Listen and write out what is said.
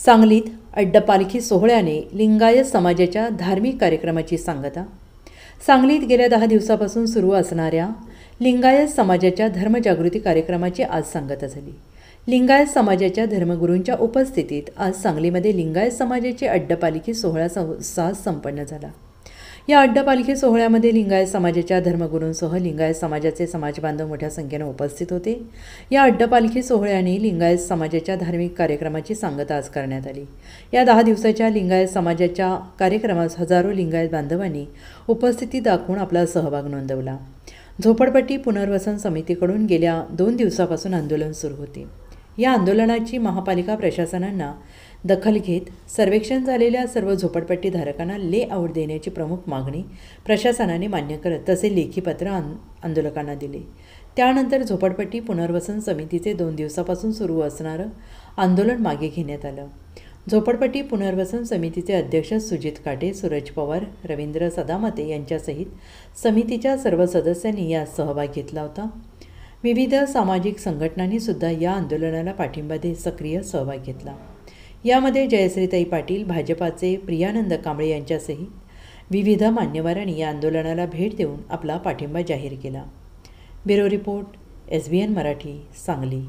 सांगलीत अड्डपालखी सोहळ्याने लिंगायत समाजाच्या धार्मिक कार्यक्रमाची सांगता। सांगलीत गेल्या 10 दिवसापासून सुरू असणाऱ्या लिंगायत समाजाच्या धर्मजागृती कार्यक्रमाची आज सांगता झाली। लिंगायत समाजाच्या धर्मगुरूंच्या उपस्थितीत आज सांगलीमध्ये लिंगायत समाजाची अड्डपालखी सोहळा संपन्न झाला। या अड्डपालखी सोहळ्यामध्ये लिंगायत समाजाच्या धर्मगुरूंसह लिंगायत समाजाचे समाजबांधव मोठ्या संख्येने उपस्थित होते। या अड्डपालखी सोहळ्याने लिंगायत समाजाच्या धार्मिक कार्यक्रमाची सांगता आज करण्यात आली। या 10 दिवसाच्या लिंगायत समाजाच्या कार्यक्रमास हजारो लिंगायत बांधवांनी उपस्थिती दाखवून आपला सहभाग नोंदवला। झोपडपट्टी पुनर्वसन समितीकडून गेल्या 2 दिवसापासून आंदोलन सुरू होते। या आंदोलनाची महापालिका प्रशासनाने दखल घेत सर्वेक्षण झालेल्या सर्व झोपडपट्टी धारकांना लेआउट देण्याची प्रमुख मागणी प्रशासनाने मान्य करत तसे लेखी पत्र आंदोलकांना दिले। त्यानंतर झोपडपट्टी पुनर्वसन समितीचे 2 दिवसापासून सुरू असणारे आंदोलन मागे घेण्यात आलं। झोपडपट्टी पुनर्वसन समितीचे अध्यक्ष सुजित काटे, सूरज पवार, रवींद्र सदामते यांच्यासहित समितीच्या सर्व सदस्यांनी यात सहभाग घेतला होता। विविध सामाजिक संघटनांनी सुद्धा या आंदोलनाला पाठिंबा देत सक्रिय सहभाग घेतला। यामध्ये जयश्रीताई पाटील, भाजपाचे प्रियानंद कांबळे यांच्यासहित विविध मान्यवरांनी या आंदोलनाला भेट देऊन आपला पाठिंबा जाहीर केला। Bureau report, SBN Marathi, Sangli.